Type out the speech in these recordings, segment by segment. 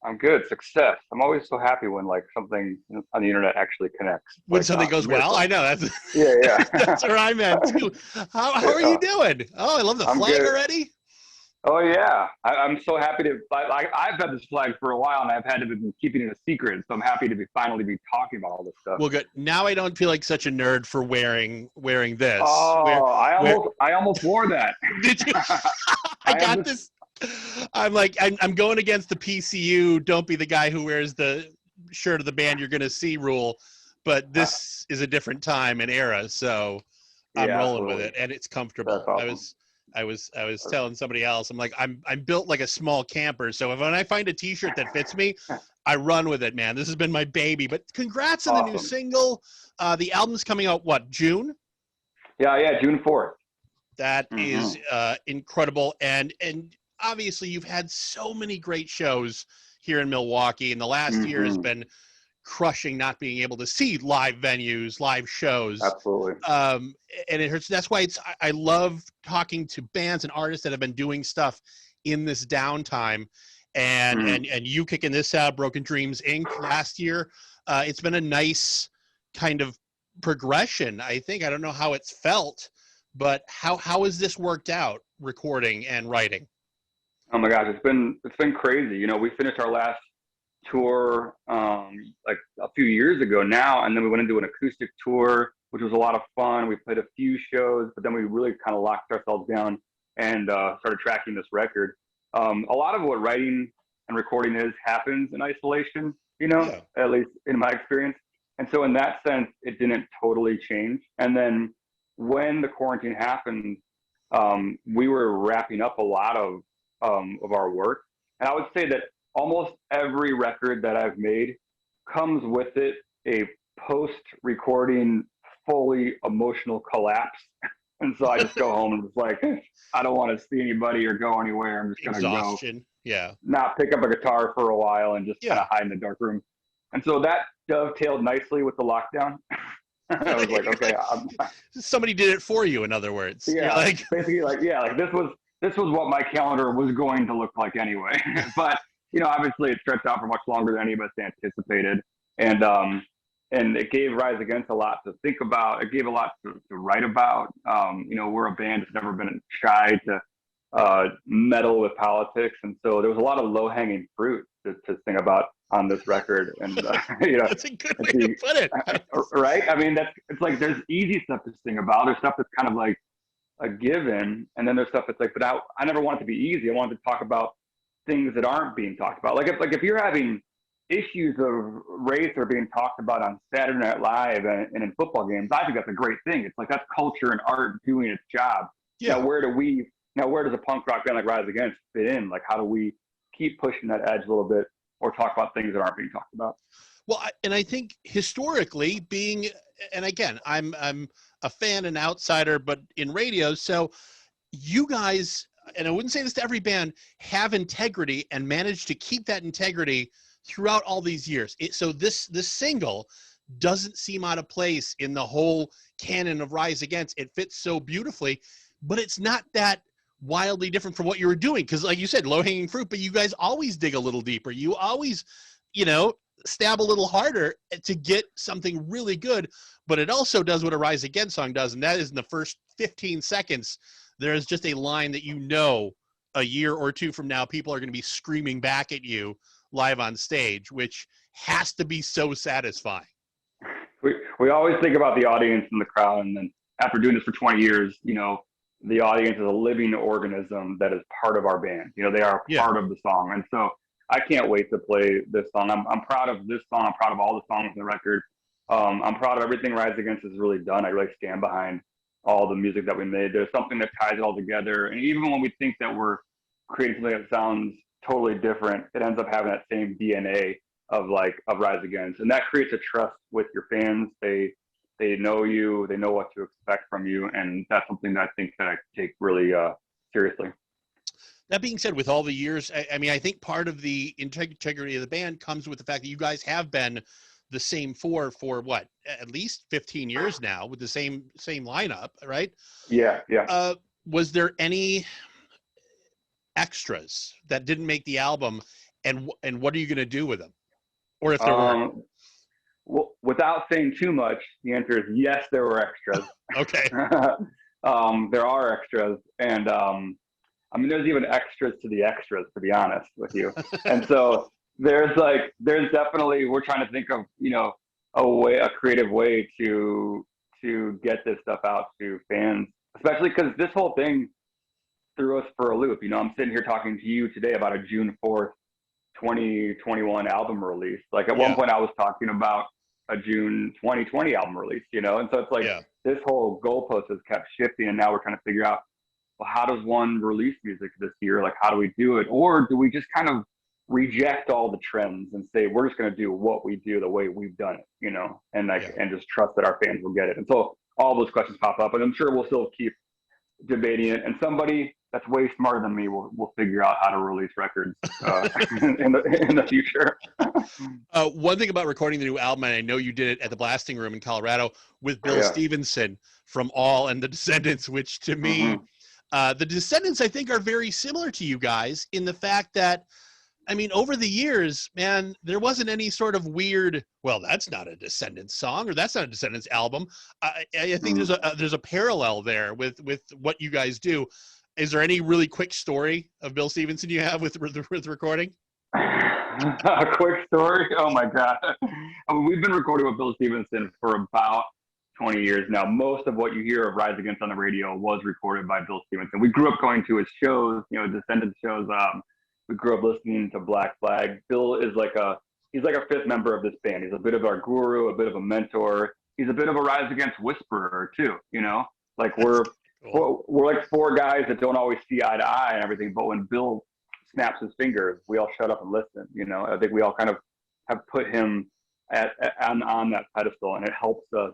I'm good. Success. I'm always so happy when like something on the internet actually connects. When Like, something goes well, miracle. I know that's Yeah, yeah. that's where I'm at too. How are you Yeah, doing? Oh, I love the I'm flag good. already. Oh yeah, I'm so happy to. I've had this flag for a while, and I've had to be keeping it a secret. So I'm happy to be finally be talking about all this stuff. Well, good. Now I don't feel like such a nerd for wearing this. Oh, Where I almost wore that. did you? I I have got this. this. I'm going against the PCU. Don't be the guy who wears the shirt of the band you're going to see rule. But this is a different time and era, so I'm Yeah, rolling with absolutely. it, and it's That's comfortable. awesome. I was telling somebody else, I'm like, I'm built like a small camper. So when I find a T-shirt that fits me, I run with it, man. This has been my baby. But congrats on the new Awesome. single. The album's coming out what, June? Yeah, yeah. June 4th. That Mm-hmm. is incredible, and obviously you've had so many great shows here in Milwaukee, and the last year has Mm-hmm. been crushing not being able to see live venues, live shows. Absolutely. And it hurts. That's why I love talking to bands and artists that have been doing stuff in this downtime, and Mm-hmm. and you kicking this out, Broken Dreams Inc. last year. It's been a nice kind of progression. I think I don't know how it's felt, but how has this worked out, recording and writing? Oh my gosh, it's been crazy. You know, we finished our last tour like a few years ago now, and then we went into an acoustic tour, which was a lot of fun. We played a few shows, but then we really kind of locked ourselves down and started tracking this record. A lot of what writing and recording is happens in isolation, you know, Yeah. at least in my experience. And so in that sense, it didn't totally change. And then when the quarantine happened, we were wrapping up a lot of our work. And I would say that almost every record that I've made comes with it a post recording fully emotional collapse. And so I just go home and it's like, I don't want to see anybody or go anywhere. I'm just going to go Exhaustion. Yeah. not pick up a guitar for a while and just kind Yeah. of hide in the dark room. And so that dovetailed nicely with the lockdown. I was like, okay, Somebody did it for you, in other words. You're yeah, like, basically like, yeah, like this was what my calendar was going to look like anyway. But you know, obviously it stretched out for much longer than any of us anticipated. And and it gave Rise Against a lot to think about. It gave a lot to write about. You know, we're a band that's never been shy to meddle with politics, and so there was a lot of low hanging fruit to sing about on this record. And you know, that's a good way to the, put it. right? I mean, that's it's like there's easy stuff to sing about. There's stuff that's kind of like a given, and then there's stuff that's like, but I never want it to be easy. I wanted to talk about things that aren't being talked about. Like if you're having issues of race are being talked about on Saturday Night Live and in football games, I think that's a great thing. It's like that's culture and art doing its job. Yeah. Now where does a punk rock band like Rise Against fit in? Like how do we keep pushing that edge a little bit or talk about things that aren't being talked about? Well, and I think historically being, and again, I'm a fan and outsider, but in radio, so you guys, and I wouldn't say this to every band, have integrity and manage to keep that integrity throughout all these years. So this single doesn't seem out of place in the whole canon of Rise Against. It fits so beautifully, but it's not that wildly different from what you were doing. Because like you said, low-hanging fruit, but you guys always dig a little deeper. You always, you know, stab a little harder to get something really good. But it also does what a Rise Against song does, and that is in the first 15 seconds, there's just a line that you know a year or two from now, people are going to be screaming back at you live on stage, which has to be so satisfying. We always think about the audience and the crowd, and then after doing this for 20 years, you know, the audience is a living organism that is part of our band. You know, they are part of the song, and so I can't wait to play this song. I'm proud of this song. I'm proud of all the songs on the record. I'm proud of everything Rise Against has really done. I really stand behind all the music that we made. There's something that ties it all together, and even when we think that we're creating something that sounds totally different, it ends up having that same DNA of Rise Against, and that creates a trust with your fans. They know you, they know what to expect from you, and that's something that I think that I take really seriously. That being said, with all the years, I mean, I think part of the integrity of the band comes with the fact that you guys have been the same for what, at least 15 years now with the same lineup, right? Yeah, yeah. Was there any extras that didn't make the album and what are you going to do with them? Or if there were? Well, without saying too much, the answer is yes, there were extras. Okay. There are extras. And I mean, there's even extras to the extras, to be honest with you. And so there's definitely, we're trying to think of, a creative way to get this stuff out to fans, especially because this whole thing threw us for a loop. I'm sitting here talking to you today about a June 4th, 2021 album release. Like at one point I was talking about a June 2020 album release, and so it's like this whole goalpost has kept shifting, and now we're trying to figure out, well, how does one release music this year? Like, how do we do it? Or do we just kind of reject all the trends and say, we're just going to do what we do the way we've done it, and just trust that our fans will get it. And so all those questions pop up, and I'm sure we'll still keep debating it. And somebody that's way smarter than me will figure out how to release records in the future. One thing about recording the new album, and I know you did it at the Blasting Room in Colorado with Bill Stevenson from All and the Descendants, which to me, the Descendants, I think, are very similar to you guys in the fact that, I mean, over the years, man, there wasn't any sort of weird, well, that's not a Descendants song, or that's not a Descendants album. I think there's a parallel there with what you guys do. Is there any really quick story of Bill Stevenson you have with recording? A quick story? Oh my God. I mean, we've been recording with Bill Stevenson for about 20 years now. Most of what you hear of Rise Against on the radio was recorded by Bill Stevenson. We grew up going to his shows, Descendants shows. We grew up listening to Black Flag. Bill is he's like a fifth member of this band. He's a bit of our guru, a bit of a mentor. He's a bit of a Rise Against whisperer too, like we're like four guys that don't always see eye to eye and everything. But when Bill snaps his fingers, we all shut up and listen. I think we all kind of have put him on that pedestal, and it helps us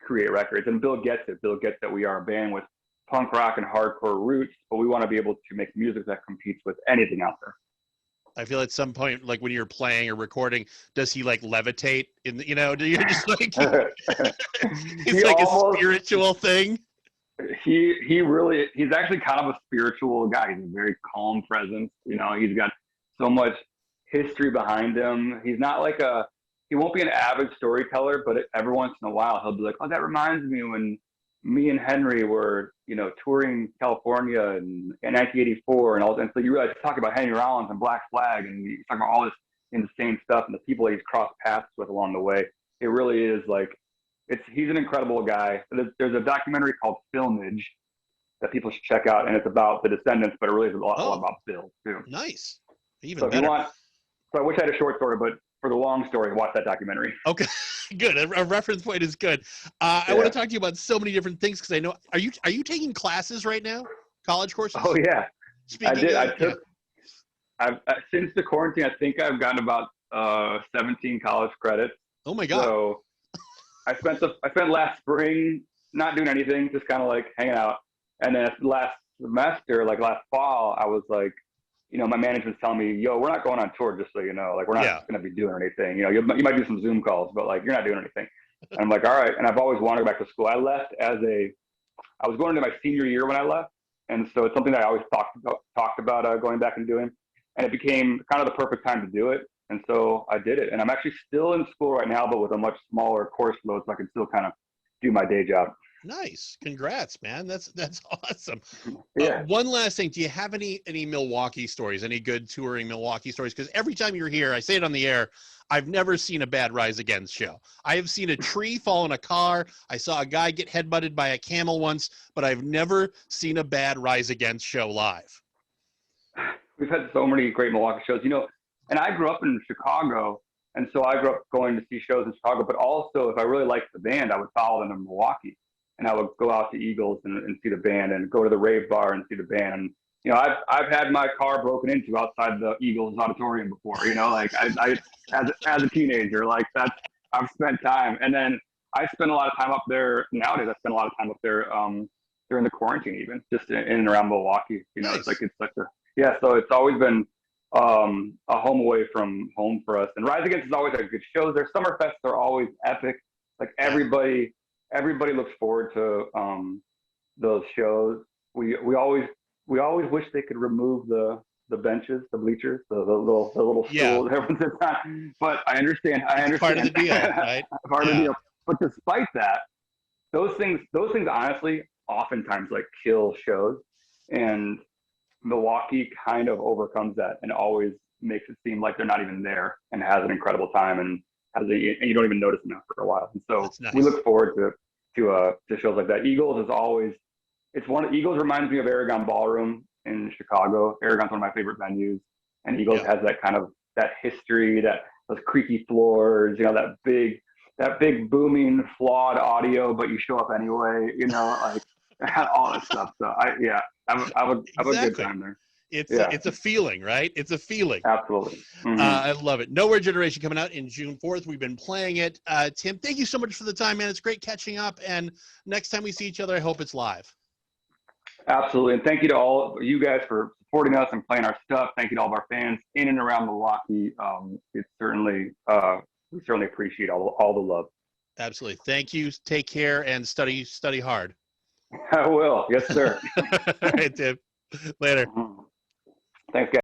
create records. And Bill gets it. Bill gets that we are a band with punk rock and hardcore roots, but we want to be able to make music that competes with anything out there. I feel at some point, like when you're playing or recording, does he like levitate in the, do you just like, it's like a spiritual thing? He's actually kind of a spiritual guy. He's a very calm presence. He's got so much history behind him. He's not he won't be an avid storyteller, but every once in a while he'll be like, oh, that reminds me when me and Henry were, touring California in 1984 and all that. And so you realize he's talking about Henry Rollins and Black Flag, and he's talking about all this insane stuff and the people that he's crossed paths with along the way. It really is he's an incredible guy. There's a documentary called Filmage that people should check out, and it's about the Descendants, but it really is a lot about Bill too. Nice. Even so better. So I wish I had a short story, but for the long story, watch that documentary. Okay, good. A reference point is good. I want to talk to you about so many different things because I know. Are you taking classes right now? College courses? Oh yeah, I did. I've since the quarantine, I think I've gotten about 17 college credits. Oh my God. So I spent last spring not doing anything, just kind of like hanging out, and then last semester, like last fall, I was like, my management's telling me, yo, we're not going on tour, just so you know. Like, we're not going to be doing anything. You might do some Zoom calls, but like, you're not doing anything. And I'm like, all right. And I've always wanted to go back to school. I left I was going into my senior year when I left. And so it's something that I always talked about going back and doing. And it became kind of the perfect time to do it. And so I did it. And I'm actually still in school right now, but with a much smaller course load, so I can still kind of do my day job. Nice. Congrats, man. That's awesome. Yeah. One last thing. Do you have any Milwaukee stories, any good touring Milwaukee stories? Because every time you're here, I say it on the air, I've never seen a bad Rise Against show. I have seen a tree fall in a car. I saw a guy get headbutted by a camel once, but I've never seen a bad Rise Against show live. We've had so many great Milwaukee shows, and I grew up in Chicago. And so I grew up going to see shows in Chicago, but also if I really liked the band, I would follow them in Milwaukee. And I would go out to Eagles and see the band, and go to the Rave bar and see the band. And, I've had my car broken into outside the Eagles auditorium before, I as a teenager, I've spent time. And then I spend a lot of time up there nowadays. I spend a lot of time up there during the quarantine, even just in and around Milwaukee. Nice. So it's always been a home away from home for us. And Rise Against is always a good show. Their Summerfests are always epic. Like everybody looks forward to those shows. We always wish they could remove the the benches, the bleachers, the little stools everyone sits on. But I understand. It's part of the deal, right? Part of the deal. But despite that, those things honestly oftentimes like kill shows, and Milwaukee kind of overcomes that and always makes it seem like they're not even there and has an incredible time and and you don't even notice them after a while. And so nice. we look forward to shows like that. Eagles is always, Eagles reminds me of Aragon Ballroom in Chicago. Aragon's one of my favorite venues, and Eagles has that kind of, that history, those creaky floors, that big booming flawed audio, but you show up anyway, like all that stuff. So I have a good time there. It's a feeling, right? It's a feeling. Absolutely. Mm-hmm. I love it. Nowhere Generation coming out in June 4th. We've been playing it. Tim, thank you so much for the time, man. It's great catching up. And next time we see each other, I hope it's live. Absolutely. And thank you to all you guys for supporting us and playing our stuff. Thank you to all of our fans in and around Milwaukee. It's certainly, we certainly appreciate all the love. Absolutely. Thank you. Take care and study hard. I will. Yes, sir. All right, Tim. Later. Thanks, guys.